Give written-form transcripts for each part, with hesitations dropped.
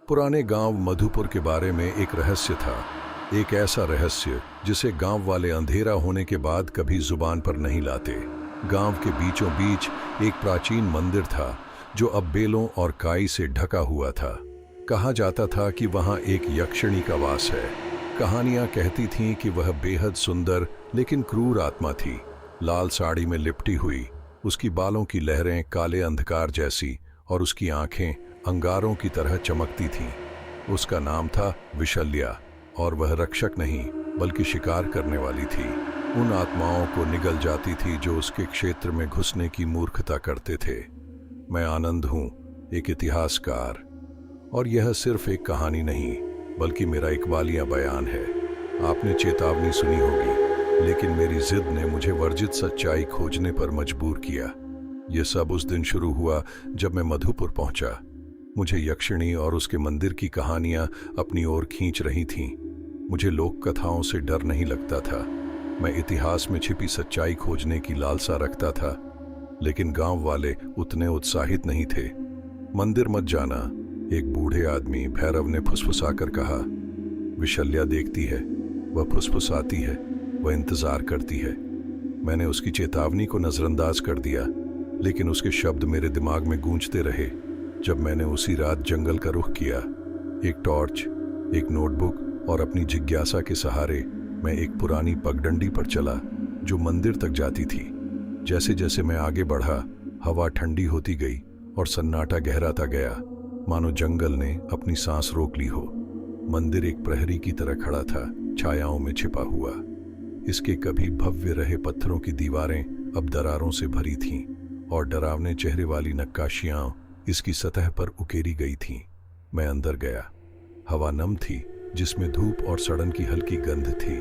पुराने गांव मधुपुर के बारे में एक रहस्य था। एक ऐसा रहस्य जिसे गांव वाले अंधेरा होने के बाद कभी जुबान पर नहीं लाते। गांव के बीचों बीच एक प्राचीन मंदिर था जो अब बेलों और काई से ढका हुआ था। कहा जाता था कि वहां एक यक्षिणी का वास है। कहानियां कहती थीं कि वह बेहद सुंदर लेकिन क्रूर आत्मा थी। लाल साड़ी में लिपटी हुई, उसकी बालों की लहरें काले अंधकार जैसी और उसकी आंखें अंगारों की तरह चमकती थीं। उसका नाम था विशल्या और वह रक्षक नहीं बल्कि शिकार करने वाली थी। उन आत्माओं को निगल जाती थी जो उसके क्षेत्र में घुसने की मूर्खता करते थे। मैं आनंद हूं, एक इतिहासकार, और यह सिर्फ एक कहानी नहीं बल्कि मेरा इकबालिया बयान है। आपने चेतावनी सुनी होगी, लेकिन मेरी जिद ने मुझे वर्जित सच्चाई खोजने पर मजबूर किया। यह सब उस दिन शुरू हुआ जब मैं मधुपुर पहुंचा। मुझे यक्षिणी और उसके मंदिर की कहानियां अपनी ओर खींच रही थीं। मुझे लोक कथाओं से डर नहीं लगता था। मैं इतिहास में छिपी सच्चाई खोजने की लालसा रखता था, लेकिन गांव वाले उतने उत्साहित नहीं थे। मंदिर मत जाना, एक बूढ़े आदमी भैरव ने फुसफुसाकर कहा। विशल्या देखती है, वह फुसफुसाती है, वह इंतजार करती है। मैंने उसकी चेतावनी को नजरअंदाज कर दिया, लेकिन उसके शब्द मेरे दिमाग में गूंजते रहे। जब मैंने उसी रात जंगल का रुख किया, एक टॉर्च, एक नोटबुक और अपनी जिज्ञासा के सहारे मैं एक पुरानी पगडंडी पर चला जो मंदिर तक जाती थी। जैसे जैसे मैं आगे बढ़ा, हवा ठंडी होती गई और सन्नाटा गहराता गया, मानो जंगल ने अपनी सांस रोक ली हो। मंदिर एक प्रहरी की तरह खड़ा था, छायाओं में छिपा हुआ। इसके कभी भव्य रहे पत्थरों की दीवारें अब दरारों से भरी थीं और डरावने चेहरे वाली नक्काशियां इसकी सतह पर उकेरी गई थीं। मैं अंदर गया। हवा नम थी, जिसमें धूप और सड़न की हल्की गंध थी।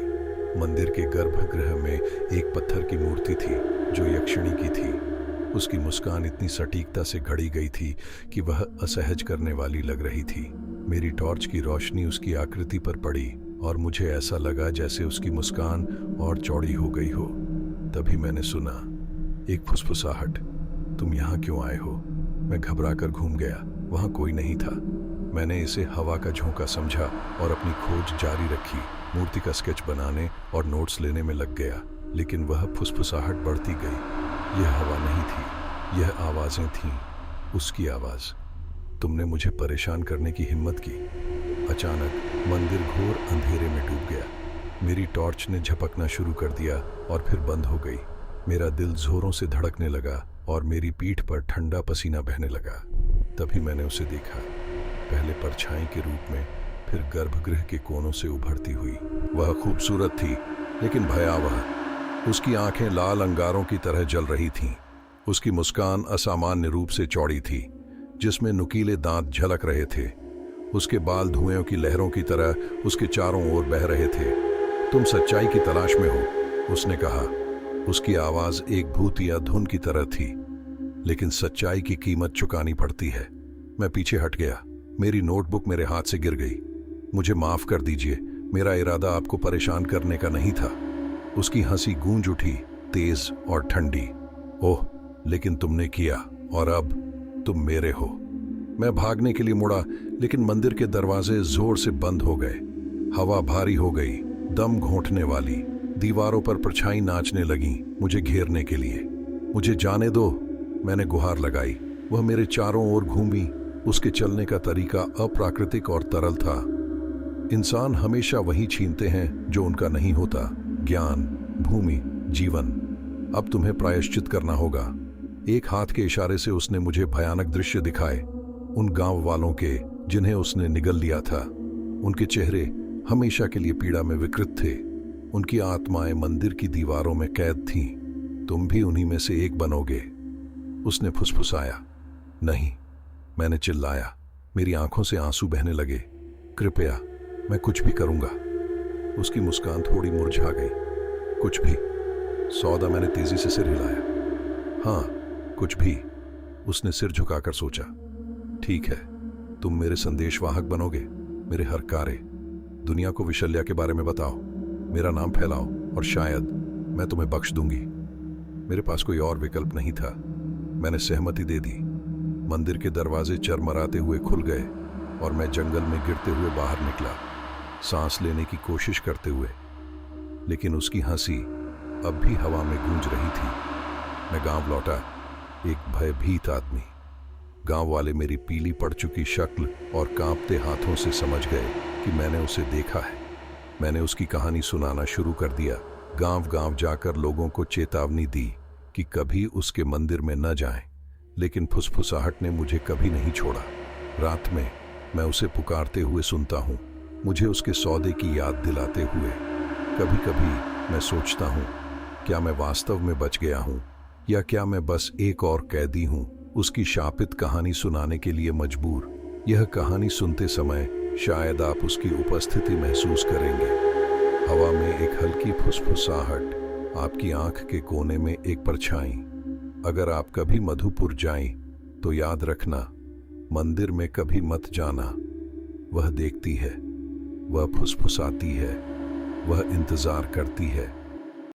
मंदिर के गर्भगृह में एक पत्थर की मूर्ति थी जो यक्षिणी की थी। उसकी मुस्कान इतनी सटीकता से घड़ी गई थी कि वह असहज करने वाली लग रही थी। मेरी टॉर्च की रोशनी उसकी आकृति पर पड़ी और मुझे ऐसा लगा जैसे उसकी मुस्कान और चौड़ी हो गई हो। तभी मैंने सुना एक फुसफुसाहट, तुम यहाँ क्यों आए हो? मैं घबराकर घूम गया। वहां कोई नहीं था। मैंने इसे हवा का झोंका समझा और अपनी खोज जारी रखी। मूर्ति का स्केच बनाने और नोट्स लेने में लग गया, लेकिन वह फुसफुसाहट बढ़ती गई। यह हवा नहीं थी, यह आवाजें थीं। उसकी आवाज। तुमने मुझे परेशान करने की हिम्मत की। अचानक मंदिर घोर अंधेरे में डूब गया। मेरी टॉर्च ने झपकना शुरू कर दिया और फिर बंद हो गई। मेरा दिल जोरों से धड़कने लगा और मेरी पीठ पर ठंडा पसीना बहने लगा। तभी मैंने उसे देखा, पहले परछाई के रूप में, फिर गर्भगृह के कोनों से उभरती हुई। वह खूबसूरत थी लेकिन भयावह। उसकी आंखें लाल अंगारों की तरह जल रही थीं। उसकी मुस्कान असामान्य रूप से चौड़ी थी, जिसमें नुकीले दांत झलक रहे थे। उसके बाल धुएं की लहरों की तरह उसके चारों ओर बह रहे थे। तुम सच्चाई की तलाश में हो, उसने कहा। उसकी आवाज एक भूत या धुन की तरह थी, लेकिन सच्चाई की कीमत चुकानी पड़ती है। मैं पीछे हट गया। मेरी नोटबुक मेरे हाथ से गिर गई। मुझे माफ कर दीजिए, मेरा इरादा आपको परेशान करने का नहीं था। उसकी हंसी गूंज उठी, तेज और ठंडी। ओह, लेकिन तुमने किया और अब तुम मेरे हो। मैं भागने के लिए मुड़ा, लेकिन मंदिर के दरवाजे जोर से बंद हो गए। हवा भारी हो गई, दम घोंटने वाली। दीवारों पर परछाई नाचने लगी मुझे घेरने के लिए। मुझे जाने दो, मैंने गुहार लगाई। वह मेरे चारों ओर घूमी। उसके चलने का तरीका अप्राकृतिक और तरल था। इंसान हमेशा वही छीनते हैं जो उनका नहीं होता, ज्ञान, भूमि, जीवन। अब तुम्हें प्रायश्चित करना होगा। एक हाथ के इशारे से उसने मुझे भयानक दृश्य दिखाए, उन गांव वालों के जिन्हें उसने निगल लिया था। उनके चेहरे हमेशा के लिए पीड़ा में विकृत थे। उनकी आत्माएं मंदिर की दीवारों में कैद थीं। तुम भी उन्हीं में से एक बनोगे, उसने फुसफुसाया। नहीं, मैंने चिल्लाया। मेरी आंखों से आंसू बहने लगे। कृपया, मैं कुछ भी करूंगा। उसकी मुस्कान थोड़ी मुरझा गई। कुछ भी? सौदा, मैंने तेजी से सिर हिलाया। हाँ, कुछ भी, उसने सिर झुकाकर सोचा। ठीक है, तुम मेरे संदेशवाहक बनोगे, मेरे हर कार्य। दुनिया को विशल्या के बारे में बताओ, मेरा नाम फैलाओ और शायद मैं तुम्हें बख्श दूंगी। मेरे पास कोई और विकल्प नहीं था। मैंने सहमति दे दी। मंदिर के दरवाजे चरमराते हुए खुल गए। और मैं जंगल में गिरते हुए बाहर निकला, सांस लेने की कोशिश करते हुए। लेकिन उसकी हंसी अब भी हवा में गूंज रही थी। मैं गांव लौटा, एक भयभीत आदमी। गांव वाले मेरी पीली पड़ चुकी शक्ल और कांपते हाथों से समझ गए कि मैंने उसे देखा है। मैंने उसकी कहानी सुनाना शुरू कर दिया, गांव गांव जाकर लोगों को चेतावनी दी कि कभी उसके मंदिर में न जाएं। लेकिन फुसफुसाहट ने मुझे कभी नहीं छोड़ा। रात में मैं उसे पुकारते हुए सुनता हूँ, मुझे उसके सौदे की याद दिलाते हुए। कभी कभी मैं सोचता हूँ, क्या मैं वास्तव में बच गया हूँ या क्या मैं बस एक और कैदी हूँ, उसकी शापित कहानी सुनाने के लिए मजबूर। यह कहानी सुनते समय शायद आप उसकी उपस्थिति महसूस करेंगे। हवा में एक हल्की फुसफुसाहट, आपकी आंख के कोने में एक परछाई। अगर आप कभी मधुपुर जाएं तो याद रखना, मंदिर में कभी मत जाना। वह देखती है, वह फुसफुसाती है, वह इंतजार करती है,